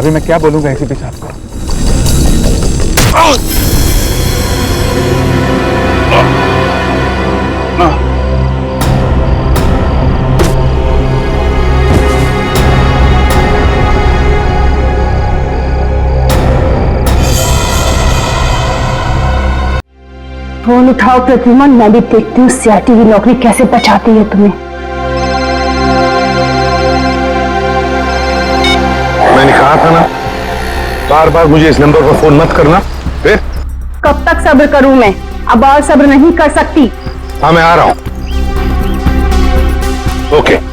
अभी मैं क्या बोलूंगा एसीपी साहब को? फोन उठाओ प्रद्युमन, मैं भी देखती हूँ सीआईडी की नौकरी कैसे बचाती है तुम्हें। मैंने कहा था ना, बार बार मुझे इस नंबर पर फोन मत करना। फिर कब तक सब्र करूं मैं? अब और सब्र नहीं कर सकती। हाँ, मैं आ रहा हूं। ओके।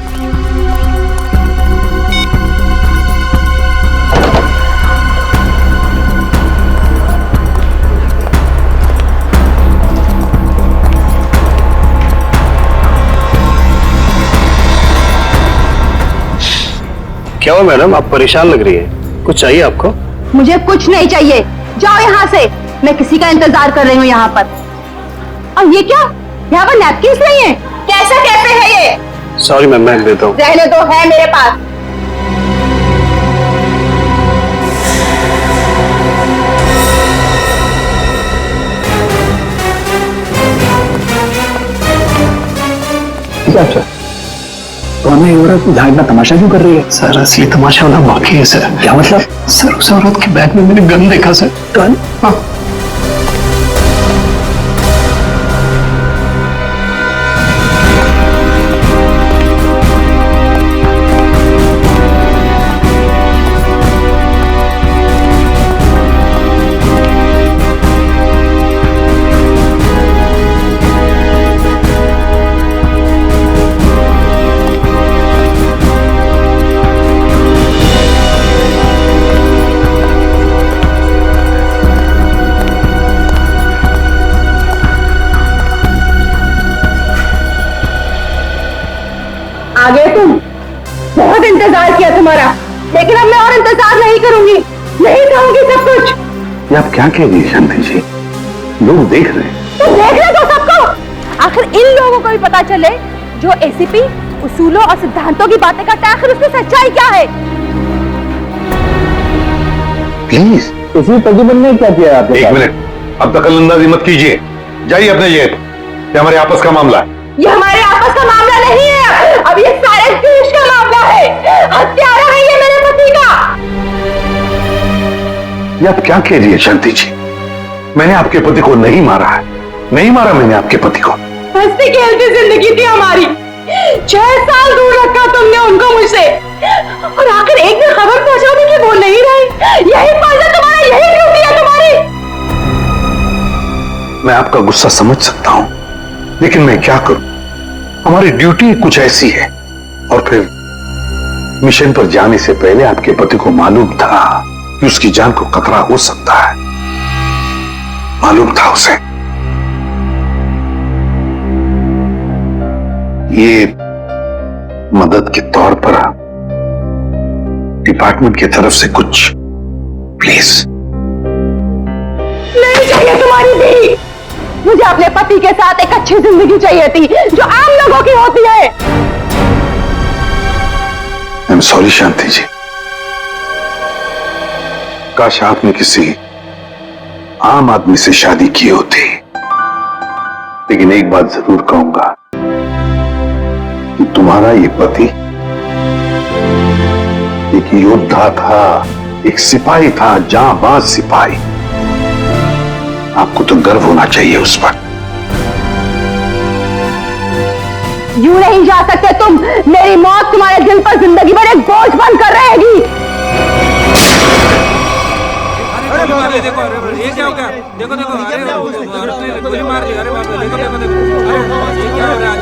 क्या हुआ मैडम, आप परेशान लग रही है? कुछ चाहिए आपको? मुझे कुछ नहीं चाहिए, जाओ यहाँ से। मैं किसी का इंतजार कर रही हूँ यहाँ पर। और ये क्या, यहाँ पर नैपकिन्स नहीं है? कैसा कैफे है ये? सॉरी मैम, मैं देता हूँ। रहने दो, है मेरे पास। अच्छा, तो हमें औरत यहाँ इतना तमाशा क्यों कर रही है? सर असली तमाशा होना बाकी है सर। क्या मतलब? सर उस औरत के बैग में मैंने गन देखा सर। गन? हाँ। आगे तुम, बहुत इंतजार किया तुम्हारा, लेकिन अब मैं और इंतजार नहीं करूंगी, नहीं कहूंगी सब कुछ। ये आप क्या कह रही है शांति जी? लोग देख रहे हैं। तो देख ले तो सबको। आखिर इन लोगों को भी पता चले जो एसीपी उसूलों और सिद्धांतों की बातें करता है, आखिर उसकी सच्चाई क्या है। प्लीज। इसी प्रद्युमन ने क्या किया आपके एक साथ? मिनट, अब दखलंदाजी मत कीजिए। जाइए अपने जेब। ये हमारे आपस का मामला है। ये हमारे आपस का मामला नहीं है, अब ये सारे देश का मामला है। हत्यारा है ये मेरे पति का। ये आप क्या कह रही है शांति जी? मैंने आपके पति को नहीं मारा है, नहीं मारा मैंने आपके पति को। हंसती खेलती जिंदगी थी हमारी, 6 साल दूर रखा तुमने उनको मुझसे, और आखिर एक दिन खबर पहुंचा दी कि वो नहीं रहे। यही फर्ज है तुम्हारा, यही ड्यूटी है तुम्हारी। मैं आपका गुस्सा समझ सकता हूं, लेकिन मैं क्या करूं? हमारी ड्यूटी कुछ ऐसी है। और फिर मिशन पर जाने से पहले आपके पति को मालूम था कि उसकी जान को खतरा हो सकता है। मालूम था उसे। ये मदद के तौर पर डिपार्टमेंट की तरफ से कुछ प्लीज। नहीं चाहिए तुम्हारी भी, मुझे अपने पति के साथ एक अच्छी जिंदगी चाहिए थी जो आम लोगों की होती है। आई एम सॉरी शांति जी। काश आपने किसी आम आदमी से शादी की होती, लेकिन एक बात जरूर कहूंगा कि तुम्हारा ये पति एक योद्धा था, एक सिपाही था, जांबाज सिपाही। आपको तो गर्व होना चाहिए उस पर। यूं नहीं जा सकते तुम, मेरी मौत तुम्हारे दिल पर जिंदगी भर एक बोझ बनकर रहेगी। देखो ये क्या हो गया? देखो देखो, अरे गोली मार दी। अरे बाप रे, देखो देखो देखो, अरे ये क्या हो रहा है?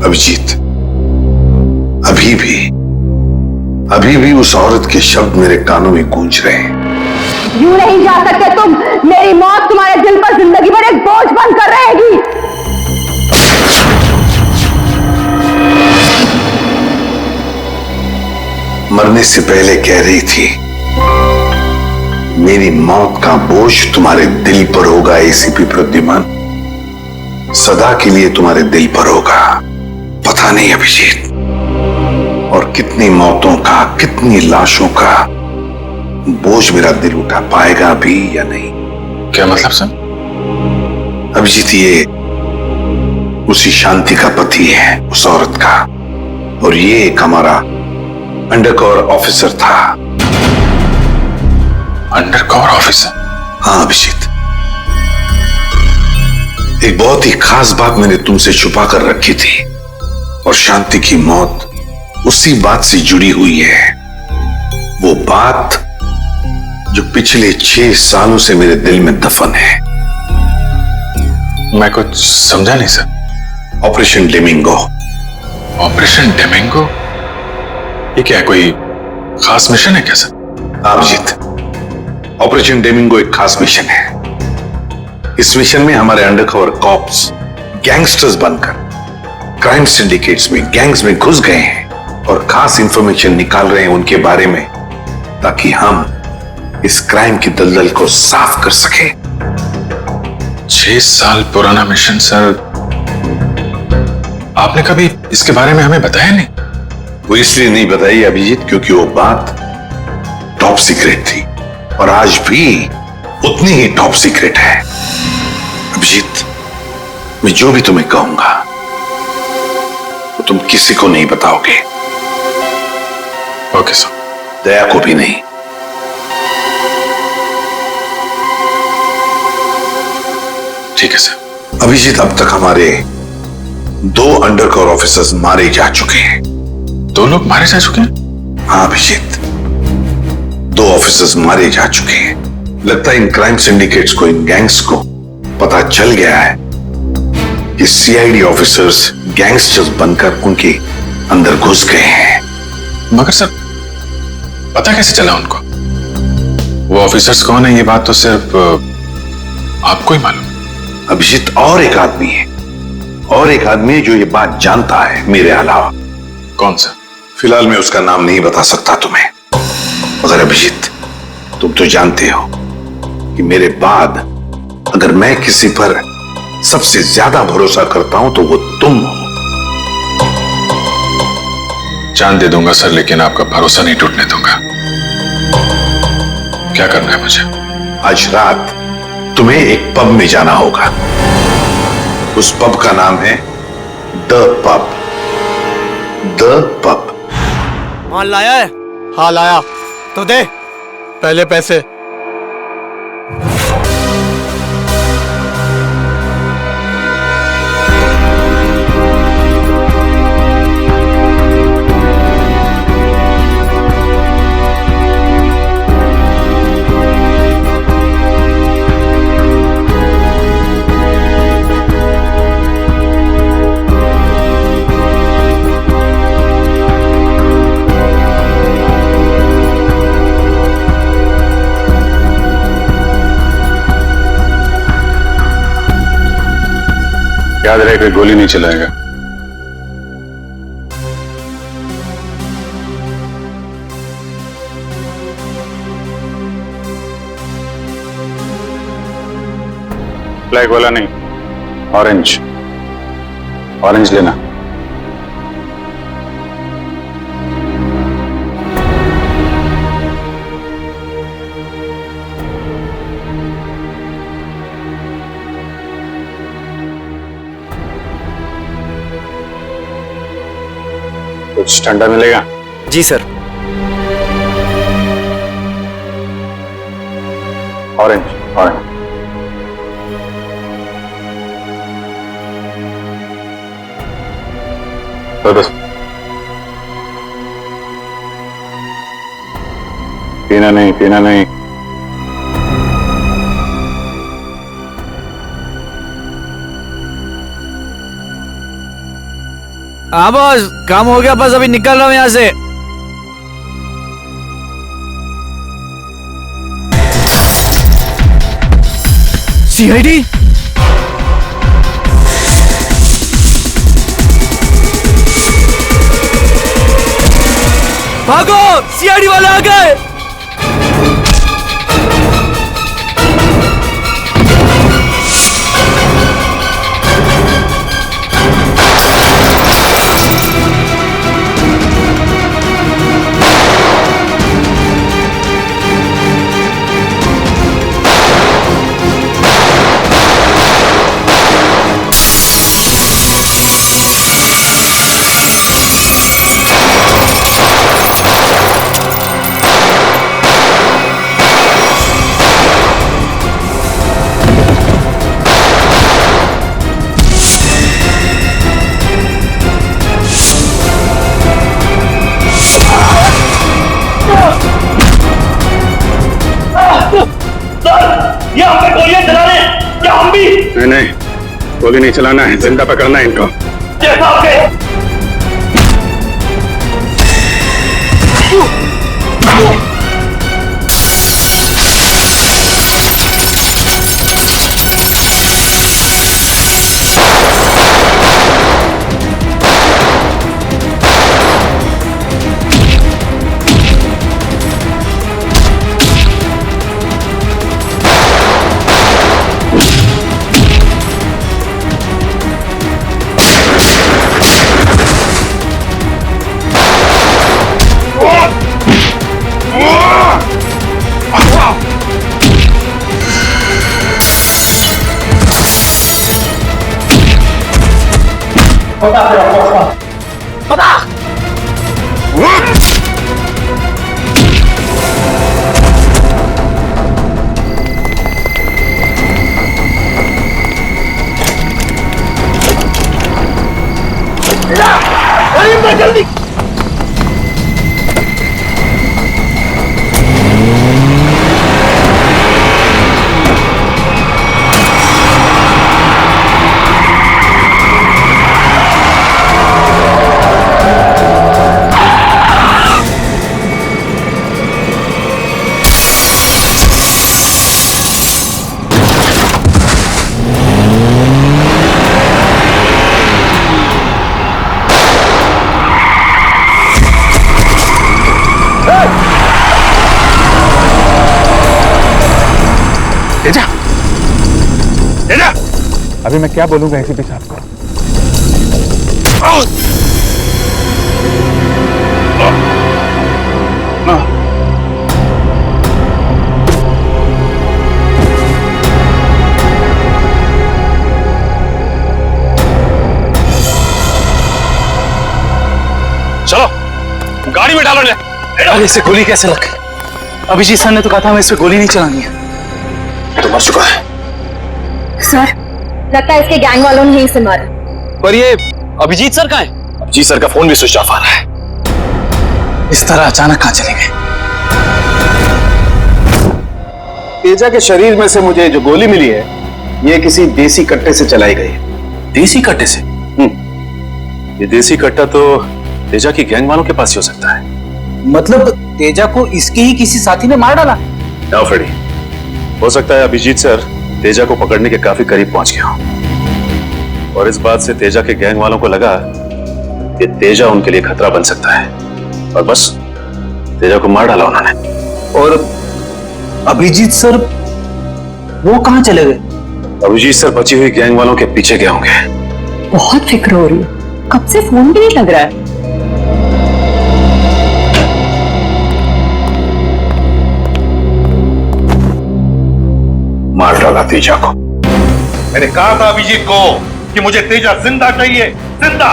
अभिजीत, अभी भी उस औरत के शब्द मेरे कानों में गूंज रहे हैं। यूं नहीं जा सकते तुम। मेरी मौत तुम्हारे दिल पर जिंदगी भर एक बोझ बनकर रहेगी। मरने से पहले कह रही थी मेरी मौत का बोझ तुम्हारे दिल पर होगा एसीपी प्रद्युमन, सदा के लिए तुम्हारे दिल पर होगा। पता नहीं अभिजीत, और कितनी मौतों का, कितनी लाशों का बोझ मेरा दिल उठा पाएगा भी या नहीं। क्या मतलब सर? अभिजीत ये उसी शांति का पति है, उस औरत का, और ये एक हमारा अंडरकवर ऑफिसर था। Undercover officer? हाँ अभिजीत, एक बहुत ही खास बात मैंने तुमसे छुपा कर रखी थी, और शांति की मौत उसी बात से जुड़ी हुई है। वो बात जो पिछले 6 सालों से मेरे दिल में दफन है। मैं कुछ समझा नहीं सर। ऑपरेशन डेमिंगो। ऑपरेशन डेमिंगो? ये क्या है, कोई खास मिशन है क्या सर? अभिजीत, ऑपरेशन डेमिंगो एक खास मिशन है। इस मिशन में हमारे अंडरकवर कॉप्स गैंगस्टर्स बनकर क्राइम सिंडिकेट्स में, गैंग्स में घुस गए हैं और खास इंफॉर्मेशन निकाल रहे हैं उनके बारे में, ताकि हम इस क्राइम की दलदल को साफ कर सके। 6 साल पुराना मिशन सर। आपने कभी इसके बारे में हमें बताया नहीं? वो इसलिए नहीं बताई अभिजीत क्योंकि वो बात टॉप सीक्रेट थी, और आज भी उतनी ही टॉप सीक्रेट है। अभिजीत, मैं जो भी तुम्हें कहूंगा वो तुम किसी को नहीं बताओगे। Okay sir. दया को भी नहीं। ठीक है सर। अभिजीत, अब तक हमारे 2 अंडरकवर ऑफिसर्स मारे जा चुके हैं। 2 लोग मारे जा चुके हैं? हाँ अभिजीत, 2 ऑफिसर्स मारे जा चुके हैं। लगता है इन क्राइम सिंडिकेट्स को, इन गैंग्स को पता चल गया है कि सीआईडी ऑफिसर्स गैंगस्टर्स बनकर उनके अंदर घुस गए हैं। मगर सर, पता कैसे चला उनको? वो ऑफिसर्स कौन है ये बात तो सिर्फ आपको ही मालूम है। अभिजीत, और एक आदमी है, और एक आदमी है जो ये बात जानता है मेरे अलावा। कौन सा? फिलहाल मैं उसका नाम नहीं बता सकता तुम्हें, मगर अभिजीत तुम तो जानते हो कि मेरे बाद अगर मैं किसी पर सबसे ज्यादा भरोसा करता हूं तो वो तुम हो। जान दे दूंगा सर, लेकिन आपका भरोसा नहीं टूटने दूंगा। क्या करना है मुझे? आज रात तुम्हें एक पब में जाना होगा। उस पब का नाम है द पब। The pub. माल लाया है? हाँ लाया। तो दे। पहले पैसे। याद रहे कोई गोली नहीं चलाएगा। ब्लैक वाला नहीं, ऑरेंज। ऑरेंज लेना। कुछ ठंडा मिलेगा? जी सर। ऑरेंज। ऑरेंज। तो बस पीना नहीं, पीना नहीं। हाँ बॉस, काम हो गया, बस अभी निकल रहा हूँ यहाँ से। सीआईडी? भागो, सीआईडी वाले आ गए। नहीं, गोली नहीं चलाना है, जिंदा पकड़ना है इनको। जल्दी तेजा, तेजा, अभी मैं क्या बोलूंगा एसीपी साहब को? चलो गाड़ी में डालो। अरे इसे गोली कैसे लग गई? अभिजीत सर ने तो कहा था हमें इस पे गोली नहीं चलानी है। तो मर चुका है। सर, लगता है इसके गैंग वालों ने ही इसे मारा। पर ये अभिजीत सर कहाँ है? अभिजीत सर का फोन भी स्विच ऑफ आ रहा है। इस तरह अचानक कहाँ चले गए? तेजा के शरीर में से मुझे जो गोली मिली है, ये किसी देसी कट्टे से चलाई गई है। देसी कट्टे से? ये देसी कट्टा तो तेजा की गैंग वालों के पास ही हो सकता है। मतलब तेजा को इसके ही किसी साथी ने मार डाला? ना फ्रेडी, हो सकता है अभिजीत सर तेजा को पकड़ने के काफी करीब पहुंच गया हो, और इस बात से तेजा के गैंग वालों को लगा कि तेजा उनके लिए खतरा बन सकता है, और बस तेजा को मार डाला उन्होंने। और अभिजीत सर वो कहाँ चले गए? अभिजीत सर बची हुई गैंग वालों के पीछे गए होंगे। बहुत फिक्र हो रही है, कब से फोन भी नहीं लग रहा है। मार डाला तेजा को। मैंने कहा था अभिजीत को कि मुझे तेजा जिंदा चाहिए, जिंदा।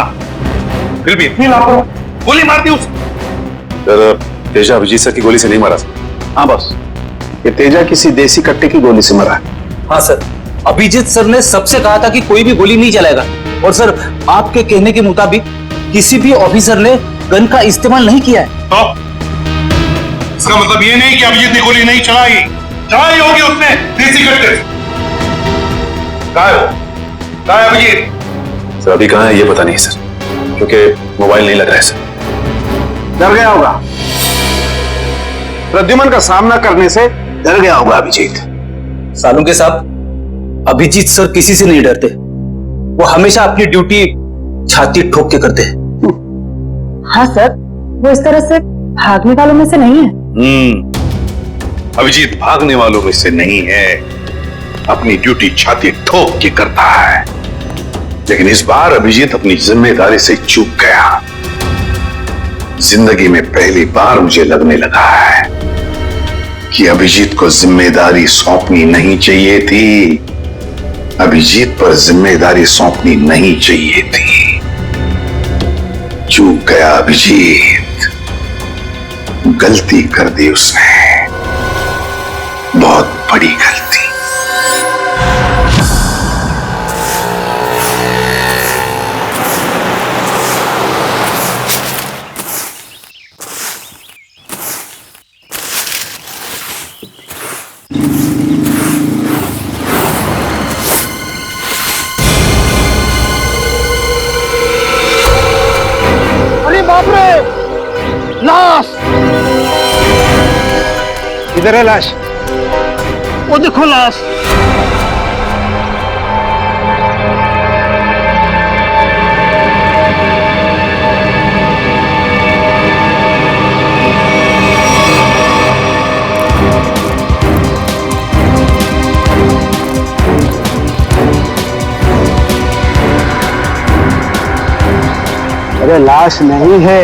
फिर भी इतनी लापरवाह, गोली मार दी उसे। सर, तेजा अभिजीत सर की गोली से नहीं मारा। हाँ बॉस, ये तेजा किसी देसी कट्टे की गोली से मरा है। हाँ सर, अभिजीत सर ने सबसे कहा था कि कोई भी गोली नहीं चलाएगा, और सर आपके कहने के मुताबिक किसी भी ऑफिसर ने गन का इस्तेमाल नहीं किया है। तो इसका मतलब ये नहीं कि अभिजीत ने गोली नहीं चलाई होगी उसने देसी कट्टे से। कहाँ है वो? कहाँ है अभिजीत? सर अभी कहाँ है ये पता नहीं सर, क्योंकि मोबाइल नहीं लग रहा है सर। डर गया होगा, प्रद्युमन का सामना करने से डर गया होगा अभिजीत। सालुंके साहब, अभिजीत सर किसी से नहीं डरते। वो हमेशा अपनी ड्यूटी छाती ठोक के करते हैं। हाँ सर, वो इस तरह से भागने वालों में से नहीं है। अभिजीत भागने वालों में से नहीं है, अपनी ड्यूटी छाती ठोक के करता है। लेकिन इस बार अभिजीत अपनी जिम्मेदारी से चूक गया। जिंदगी में पहली बार मुझे लगने लगा है कि अभिजीत को जिम्मेदारी सौंपनी नहीं चाहिए थी। अभिजीत पर जिम्मेदारी सौंपनी नहीं चाहिए थी। चूक गया अभिजीत, गलती कर दी उसने, बहुत बड़ी गलती। लाश! इधर है लाश। वो देखो लाश। अरे लाश नहीं है,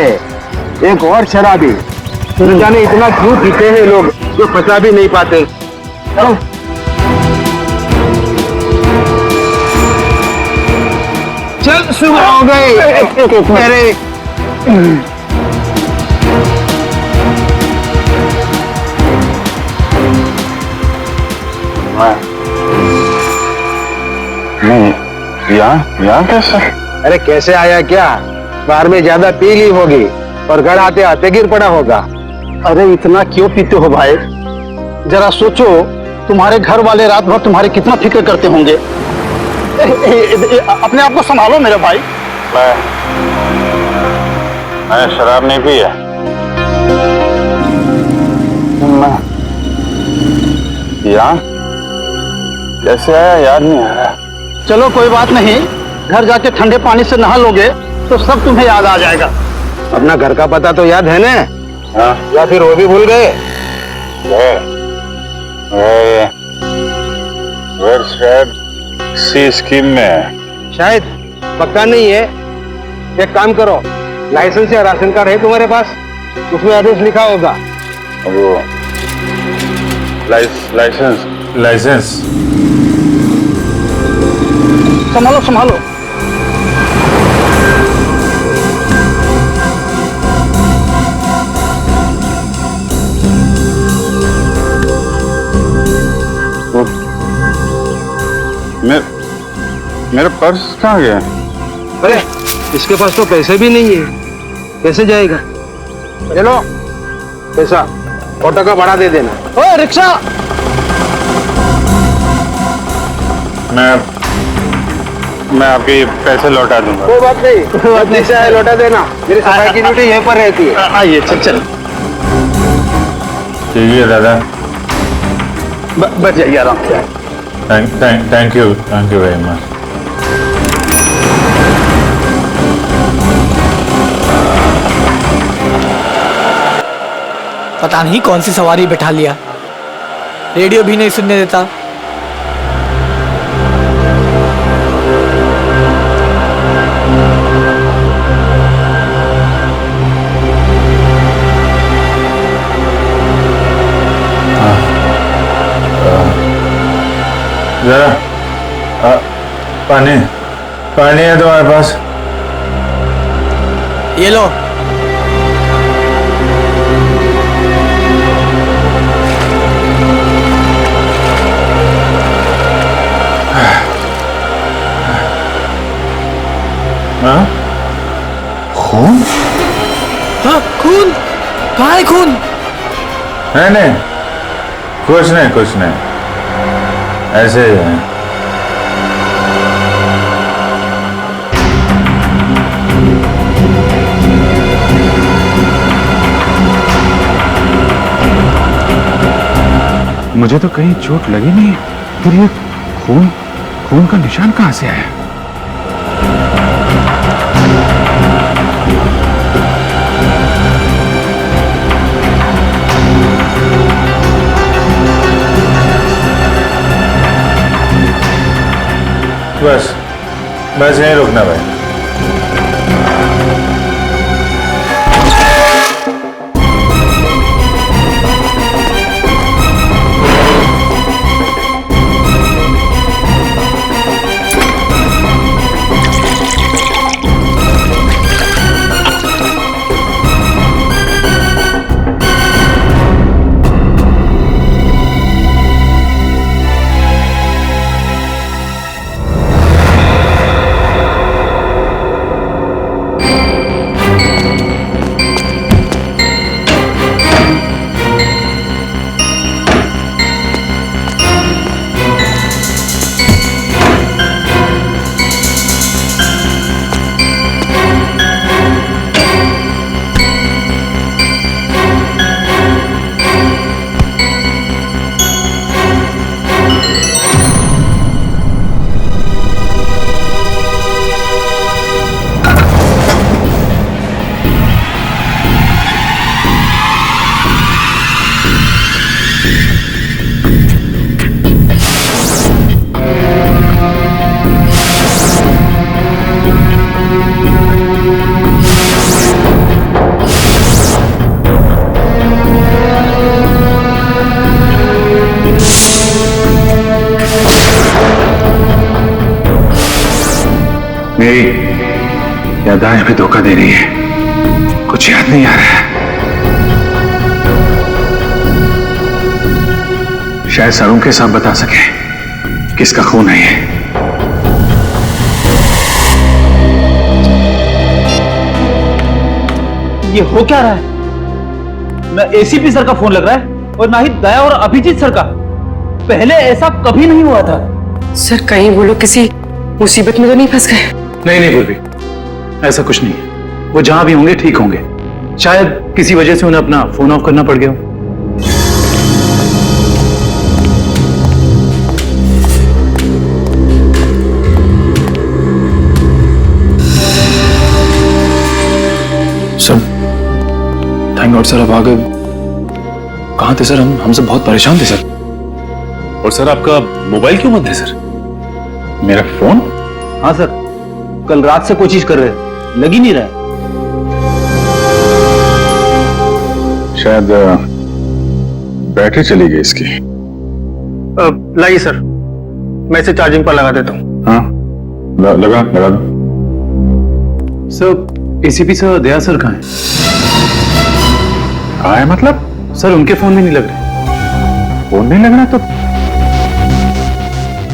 एक और शराबी। न जाने इतना क्यों पीते हैं लोग जो पता भी नहीं पाते। चलो। चल सुबह हो गई। मेरे यहाँ कैसे? अरे कैसे आया क्या? बाहर में ज्यादा पी ली होगी और घर आते आते गिर पड़ा होगा। अरे इतना क्यों पीते हो भाई? जरा सोचो, तुम्हारे घर वाले रात भर तुम्हारे कितना फिक्र करते होंगे। अपने आप को संभालो मेरे भाई। मैं शराब नहीं पी है। यहाँ कैसे आया याद नहीं आ रहा। चलो कोई बात नहीं, घर जाके ठंडे पानी से नहा लोगे तो सब तुम्हें याद आ जाएगा। अपना घर का पता तो याद है ना? हाँ। या फिर वो भी भूल गए? शायद सी स्कीम में है। शायद, पक्का नहीं है। एक काम करो, लाइसेंस या राशन कार्ड है तुम्हारे पास? उसमें एड्रेस लिखा होगा। वो लाइसेंस संभालो संभालो। मेरा पर्स कहाँ गया? अरे इसके पास तो पैसे भी नहीं है, कैसे जाएगा? चलो पैसा ऑटो का भाड़ा दे देना। ओए रिक्शा! मैं आपके पैसे लौटा दूंगा। कोई बात नहीं, पैसा है लौटा देना। मेरी सफाई की ड्यूटी यहीं पर रहती है। आइए चल। ठीक है दादा, बच जाइए आराम से। Thank you very much. पता नहीं कौन सी सवारी बैठा लिया, रेडियो भी नहीं सुनने देता। जरा पानी है तुम्हारे पास? ये लो। खून? हाँ खून? कहाँ है खून? नहीं, कुछ नहीं, ऐसे ही है। मुझे तो कहीं चोट लगी नहीं, फिर ये खून खून का निशान कहां से आया? बस यहीं रुकना भाई। मेरी याददाश्त भी धोखा दे रही है, कुछ याद नहीं आ रहा है। शायद सरों के साथ बता सके किसका खून है ये। ये हो क्या रहा है? ना एसीपी सर का फोन लग रहा है और ना ही दया और अभिजीत सर का। पहले ऐसा कभी नहीं हुआ था। सर कहीं वो लोग किसी मुसीबत में तो नहीं फंस गए? नहीं पूर्वी, ऐसा कुछ नहीं है। वो जहां भी होंगे ठीक होंगे। शायद किसी वजह से उन्हें अपना फोन ऑफ करना पड़ गया हो। सर थैंक गॉड सर, अब आ गए। कहां थे सर? हम सब बहुत परेशान थे सर। और सर आपका मोबाइल क्यों बंद है सर? मेरा फोन? हाँ सर, कल रात से कोशिश कर रहे हैं, लग ही नहीं रहा है। शायद बैटरी चली गई इसकी। लाइए सर, मैं इसे चार्जिंग पर लगा देता हूँ। हाँ लगा दो। सर एसीपी सर दया सर कहाँ हैं? कहाँ है मतलब? सर उनके फोन में नहीं लग रहे। फोन नहीं लग रहा तो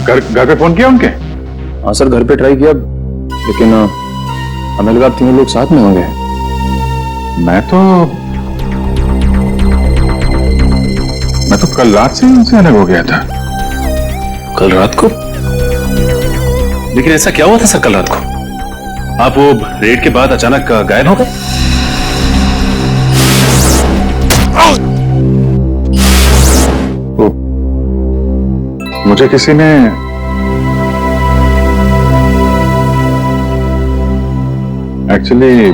घर पे फोन किया उनके? हाँ सर, घर पे ट्राई किया, लेकिन हमें लगा तीनों लोग साथ में होंगे। मैं तो कल रात से उनसे अलग हो गया था। कल रात को? लेकिन ऐसा क्या हुआ था सर कल रात को? आप वो रेड के बाद अचानक गायब हो गए? मुझे किसी ने एक्चुअली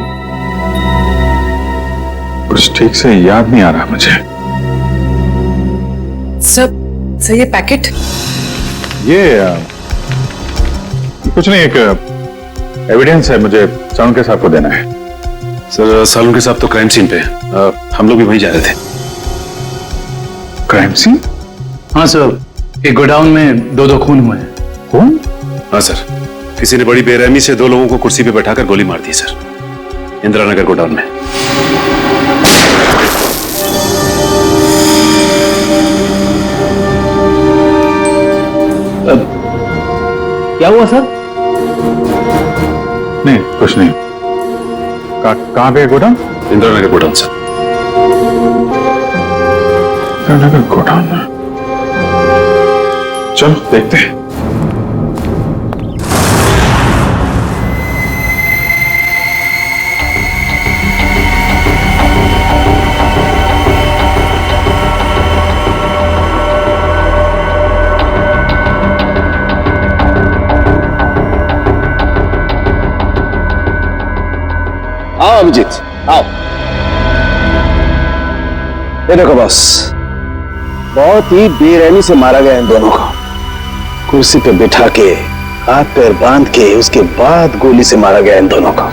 कुछ ठीक से याद नहीं आ रहा मुझे। सर ये पैकेट? ये कुछ नहीं, एक एविडेंस है, मुझे सालुंके साहब को देना है। सर सालुंके साहब तो क्राइम सीन पे हैं। हम लोग भी वहीं जा रहे थे। Crime scene? हाँ सर, एक गोडाउन में दो खून हुए हैं। खून? हाँ सर, किसी ने बड़ी बेरहमी से दो लोगों को कुर्सी पे बैठाकर गोली मार दी सर, इंदिरा नगर गोडाउन में। क्या हुआ सर? नहीं कुछ नहीं। कहां पे godown? Indira Nagar godown sir. Indira Nagar godown में? चलो देखते हैं। आओ अभिजीत, आओ। ये देखो बॉस, बहुत ही बेरहमी से मारा गया इन दोनों को। कुर्सी पे बिठा के हाथ पैर बांध के उसके बाद गोली से मारा गया इन दोनों को।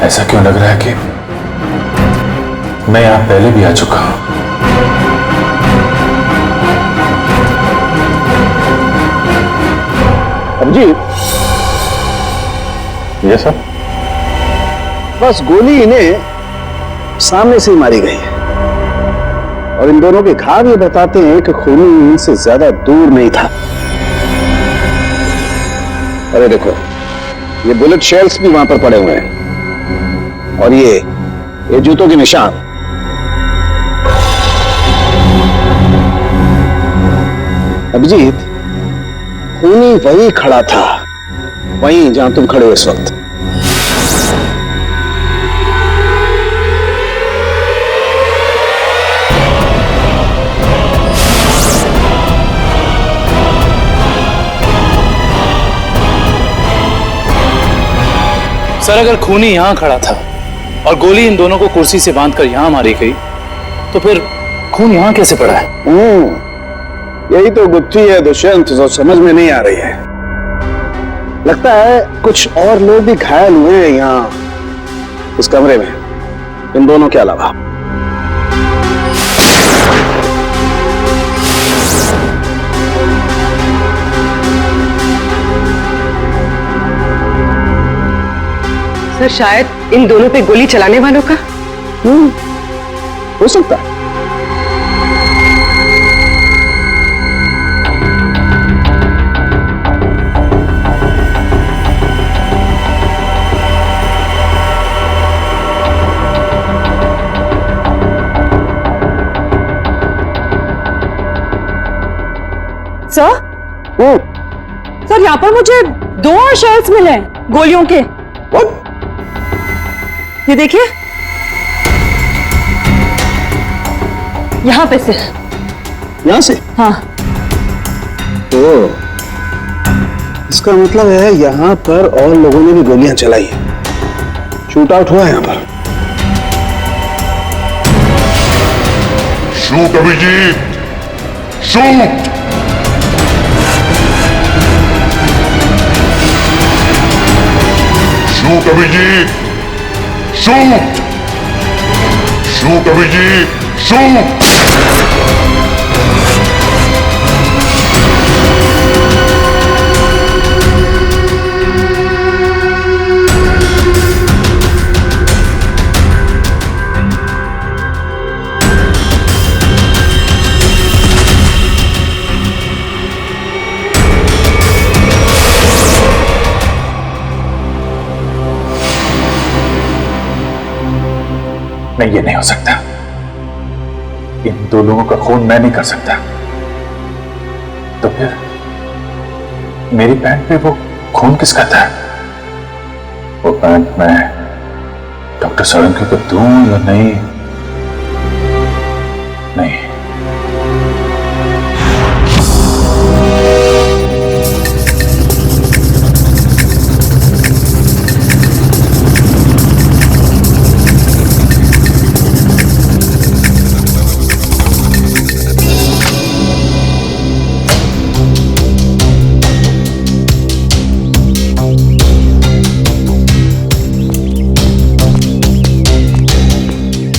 ऐसा क्यों लग रहा है कि मैं यहां पहले भी आ चुका हूं? अभिजीत, ये सब बस गोली इन्हें सामने से ही मारी गई है और इन दोनों के घाव ये बताते हैं कि खूनी इनसे ज्यादा दूर नहीं था। अरे देखो, ये बुलेट शेल्स भी वहां पर पड़े हुए हैं और ये जूतों के निशान। अभिजीत, खूनी वहीं खड़ा था, वहीं जहां तुम खड़े हो इस वक्त। सर, अगर खूनी यहां खड़ा था और गोली इन दोनों को कुर्सी से बांधकर यहां मारी गई, तो फिर खून यहां कैसे पड़ा है? यही तो गुत्थी है दुष्यंत, जो समझ में नहीं आ रही है। लगता है कुछ और लोग भी घायल हुए हैं यहां इस कमरे में, इन दोनों के अलावा। सर, शायद इन दोनों पे गोली चलाने वालों का हो सकता है। सर, यहाँ पर मुझे 2 और शेल्स मिले हैं गोलियों के। ये देखिए, यहाँ पे से। यहाँ से? हाँ। तो इसका मतलब है यहाँ पर और लोगों ने भी गोलियां चलाई हैं, शूट आउट हुआ है यहाँ पर। Shoot Abhijit, shoot. Shoot Abhijit, shoot. Shoot Abhijit, shoot. नहीं, ये नहीं हो सकता। इन 2 लोगों का खून मैं नहीं कर सकता। तो फिर मेरी पैंट पे वो खून किसका था? वो पैंट मैं डॉक्टर सोलंकी को दूं या नहीं? नहीं।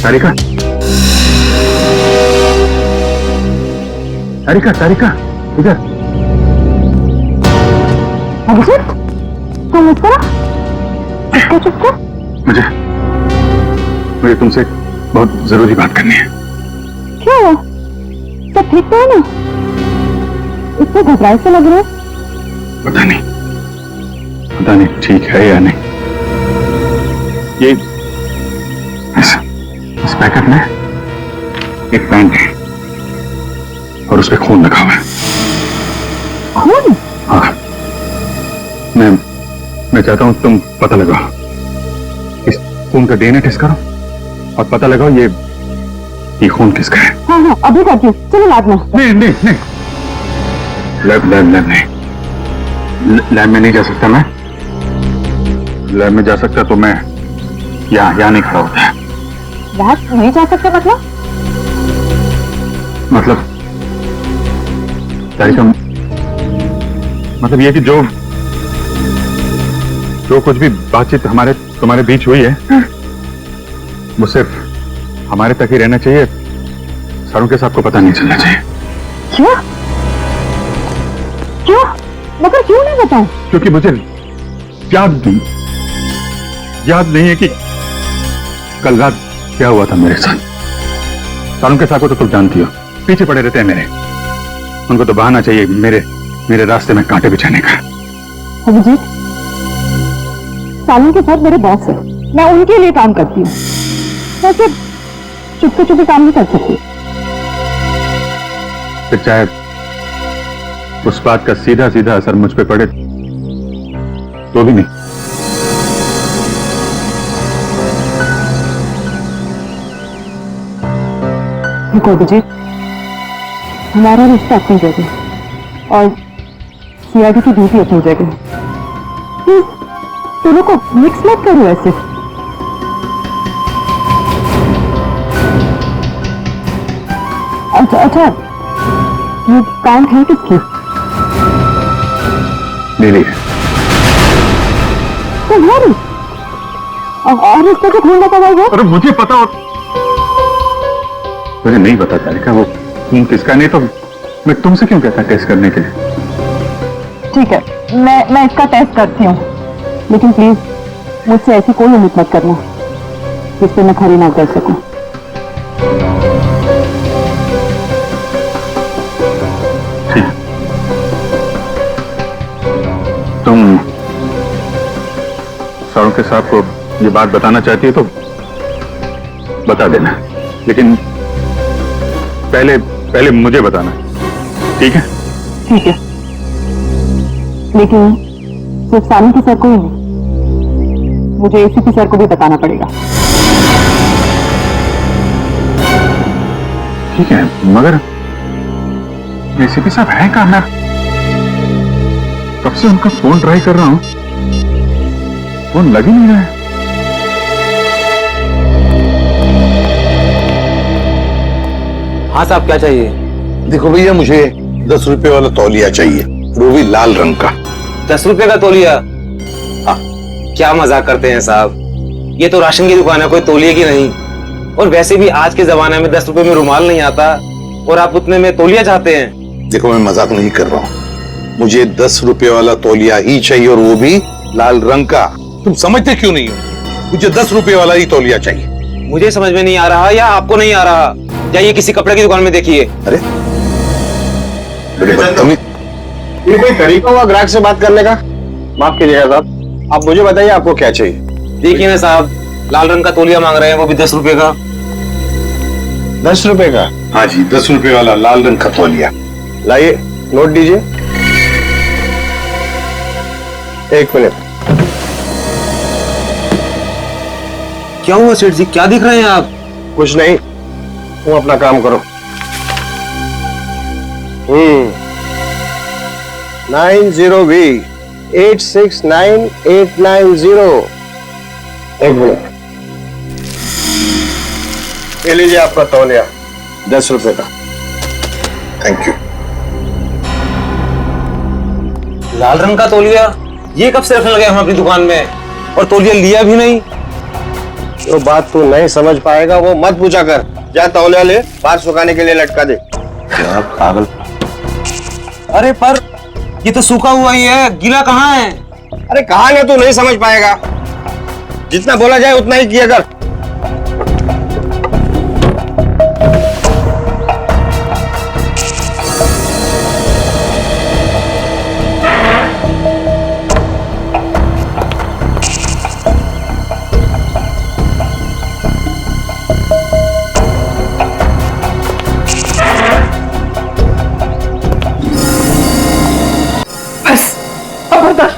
तारिका, तारिका, तारिका, इधर। अभिजीत, तुम इस तरह चुपके मुझे तुमसे बहुत जरूरी बात करनी है। क्यों? सब ठीक तो है ना? इतने घबराए से लग रहे हैं। पता नहीं ठीक है या नहीं। ये इस पैकेट में एक पेन है और उस पे खून लगा हुआ है। खून? हाँ, मैं चाहता हूं तुम पता लगाओ, इस खून का डीएनए टेस्ट करो और पता लगाओ ये खून किसका है। हाँ हाँ अभी करती हूँ, चलो लैब में। नहीं लैब नहीं, लैब में नहीं जा सकता मैं। लैब में जा सकता तो मैं यहाँ नहीं खड़ा होता। लैब नहीं जा सकता मतलब तारिका, मतलब ये कि जो कुछ भी बातचीत तुम्हारे बीच हुई है वो सिर्फ हमारे तक ही रहना चाहिए, सारों के साथ को पता नहीं चलना चाहिए। क्यों? मगर क्यों नहीं बताऊं? क्योंकि मुझे याद नहीं है कि कल रात क्या हुआ था मेरे साथ। सारों के साथ को तो तुम जानती हो, पीछे पड़े रहते हैं मेरे, उनको तो बहाना चाहिए मेरे रास्ते में कांटे बिछाने का। अभिजीत, सालों के साथ मेरे बॉस है, मैं उनके लिए काम करती हूँ, वैसे चुपके काम नहीं कर सकती। फिर चाहे उस बात का सीधा असर मुझ पे पड़े तो भी नहीं। देखो अभिजीत, हमारा रिश्ता अपनी जगह और सीआईडी की ड्यूटी अपनी जगह। दोनों को मिक्स मत करो ऐसे। अच्छा, ये काम है किसकी? मेरी है। तुम्हारी? और इस पर खून लगा हुआ है? अरे मुझे पता हो, मुझे नहीं पता तारिका वो खून किसका, नहीं तो मैं तुमसे क्यों कहता टेस्ट करने के लिए। ठीक है, मैं इसका टेस्ट करती हूँ, लेकिन प्लीज मुझसे ऐसी कोई उम्मीद मत करना जिस पे मैं खरी ना कर सकूं। ठीक, तुम सारों के साथ को ये बात बताना चाहती है तो बता देना, लेकिन पहले मुझे बताना, ठीक है? ठीक है, लेकिन सिर्फ सानी की सर को ही नहीं, मुझे एसीपी सर को भी बताना पड़ेगा। ठीक है, मगर एसीपी साहब है कहाँ? मैं कब से उनका फोन ट्राई कर रहा हूं, फोन लग ही नहीं रहा है। हाँ साहब, क्या चाहिए? देखो भैया, मुझे 10 रुपए वाला तौलिया चाहिए, वो भी लाल रंग का। 10 रुपए का तौलिया? हाँ। क्या मजाक करते हैं साहब, ये तो राशन की दुकान है, कोई तौलिए की नहीं। और वैसे भी आज के जमाने में 10 रुपए में रुमाल नहीं आता, और आप उतने में तौलिया चाहते हैं? देखो, मैं मजाक नहीं कर रहा हूँ, मुझे 10 रुपए वाला तौलिया ही चाहिए, और वो भी लाल रंग का। तुम समझते क्यों नहीं हो? मुझे 10 रुपए वाला ही तौलिया चाहिए। मुझे समझ में नहीं आ रहा या आपको नहीं आ रहा? जाइए किसी कपड़े की दुकान में देखिए। अरे ये कोई तरीका हुआ ग्राहक से बात करने का? माफ कीजिएगा साहब, आप मुझे बताइए आपको क्या चाहिए। देखिए ना साहब, लाल रंग का तौलिया मांग रहे हैं, वो भी 10 रुपए का। 10 रुपए का? हाँ जी, 10 रुपए वाला लाल रंग का तौलिया। लाइए, नोट दीजिए। 1 मिनट। क्या हुआ सेठ जी, क्या दिख रहे हैं आप? कुछ नहीं, तुम अपना काम करो। 90B 869890। 1 मिनट, ये लीजिए आपका तौलिया, 10 रुपए का। Thank you. लाल रंग का तौलिया? ये कब से रखने लगे हम अपनी दुकान में, और तौलिया लिया भी नहीं? जो बात तू नहीं समझ पाएगा वो मत पूछा कर। जा तौलिया ले, बाहर सुखाने के लिए लटका दे। क्या पागल। अरे पर ये तो सूखा हुआ ही है, गीला कहाँ है? अरे कहानी तू नहीं समझ पाएगा, जितना बोला जाए उतना ही किया कर।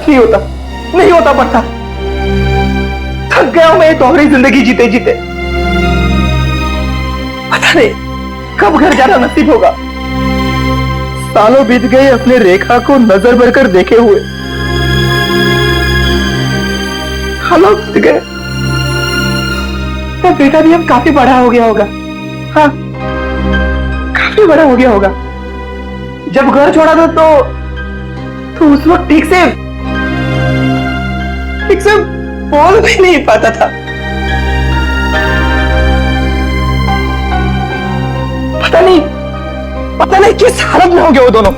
नहीं होता, नहीं होता पड़ता। थक गया हूं मैं ये दोहरी जिंदगी जीते जीते। पता नहीं कब घर जाना नसीब होगा। सालों बीत गए अपने रेखा को नजर भरकर देखे हुए, सालों बीत गए। तो बेटा भी अब काफी बड़ा हो गया होगा। हाँ, काफी बड़ा हो गया होगा। जब घर छोड़ा था तो उस वक्त ठीक से बोल भी नहीं पाता था। पता नहीं किस हालत में होंगे वो दोनों।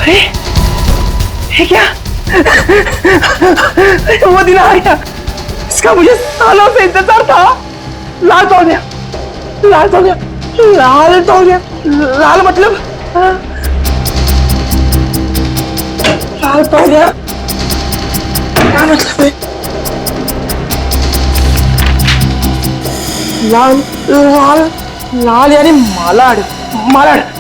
अरे ये क्या? वो दिन आ गया, इसका मुझे सालों से इंतजार था। लाल तो हो गया, लाल तो हो गया, लाल तो हो गया। लाल मतलब लाल तो हो गया, क्या मतलब है? लाल लाल लाल यानी मालाड, मालाड।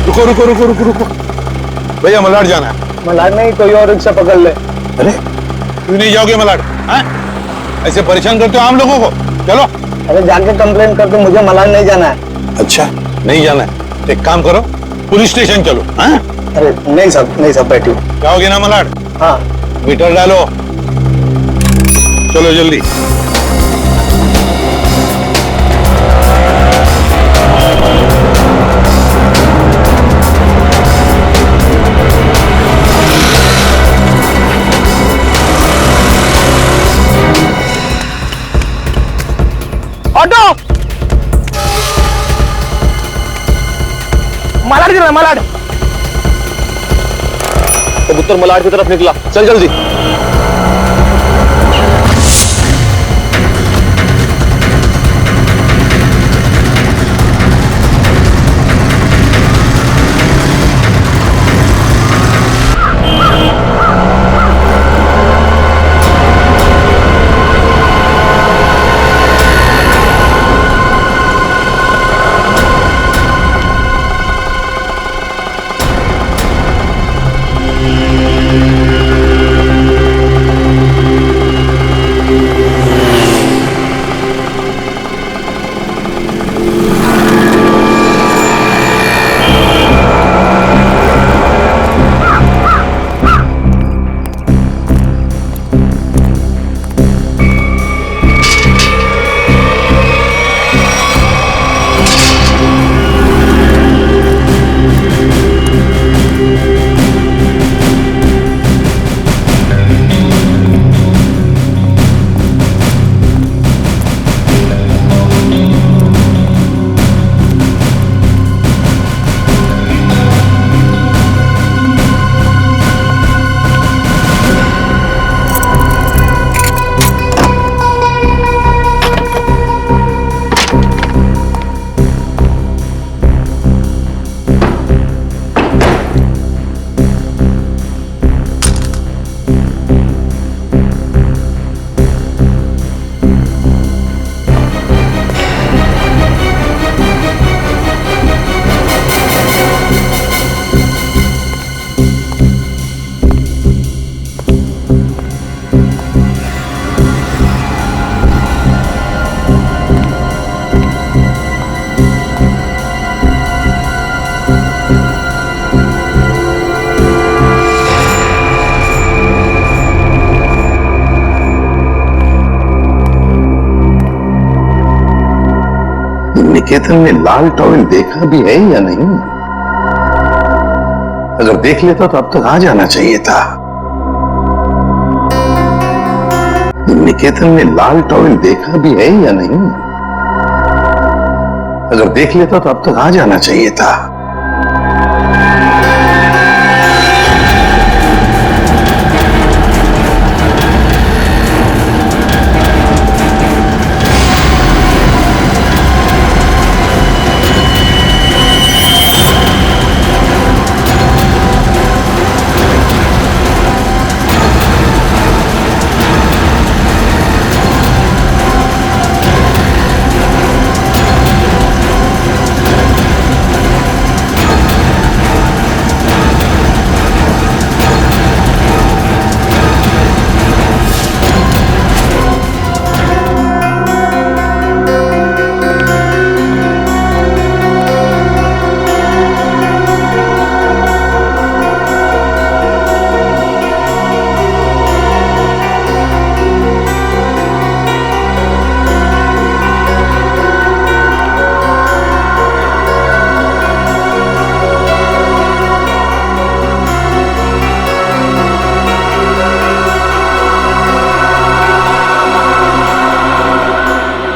रुको रुको रुको रुको रुको भैया, मलाड जाना है। मलाड नहीं, कोई और रिक्शा पकड़ ले। अरे क्यों नहीं जाओगे मलाड? ऐसे परेशान करते हो आम लोगों को। चलो। अरे जाके कंप्लेन कर दो, मुझे मलाड नहीं जाना है। अच्छा नहीं जाना है, एक काम करो पुलिस स्टेशन चलो। अरे नहीं सब बैठी जाओगे ना मलाड? हाँ। मीटर डालो, चलो जल्दी। ऑटो, मलाड चला, मलाड। कबूतर मलाड की तरफ निकला, चल जल्दी। निकेतन ने लाल टॉवेल देखा भी है या नहीं? अगर देख लेता तो अब तक आ जाना चाहिए था। निकेतन ने लाल टॉवेल देखा भी है या नहीं? अगर देख लेता तो अब तक आ जाना चाहिए था।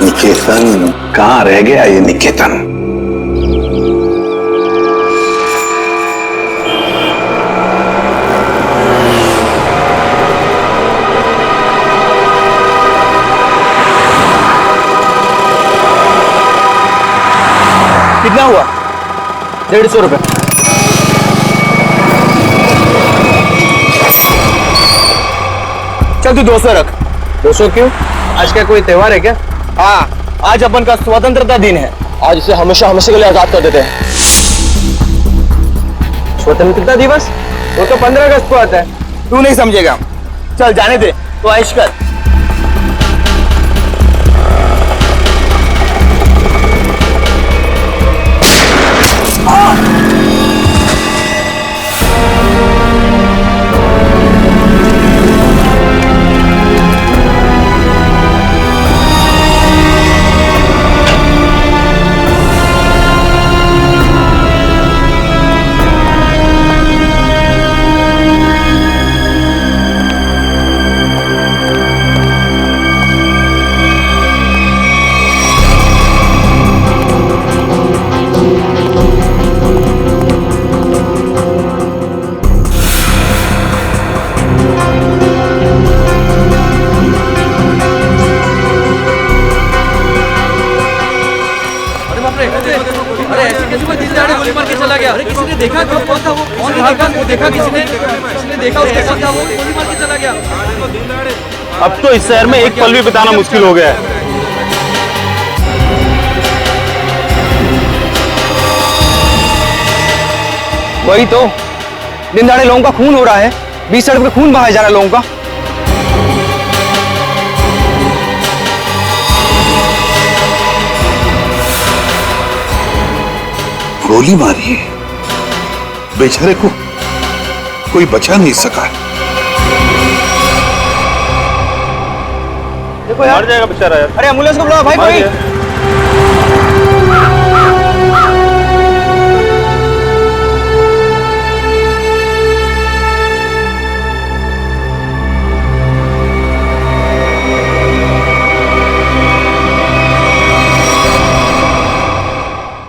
निकेतन, कहां रह गया ये निकेतन? कितना हुआ? 150 रुपए। चल तू 200 रख। 200 क्यों? आज क्या कोई त्योहार है क्या? हाँ, आज अपन का स्वतंत्रता दिन है। आज इसे हमेशा हमेशा के लिए आजाद कर देते हैं। स्वतंत्रता दिवस वो तो 15 अगस्त को आता है। तू नहीं समझेगा। चल जाने दे, तो ऐश कर। देखा कौन था वो? कौन देखा? वो देखा किसने देखा उसके साथ था वो गोली मार के चला गया। अब तो इस शहर में एक पल भी बिताना मुश्किल हो गया है। वही तो, दिन दहाड़े लोगों का खून हो रहा है, बीच सड़क पे खून बहाया जा रहा है लोगों का। गोली मारी है, बेचारे को कोई बचा नहीं सका। देखो यार, मर जाएगा बेचारा यार। अरे एम्बुलेंस को बुलाओ भाई कोई।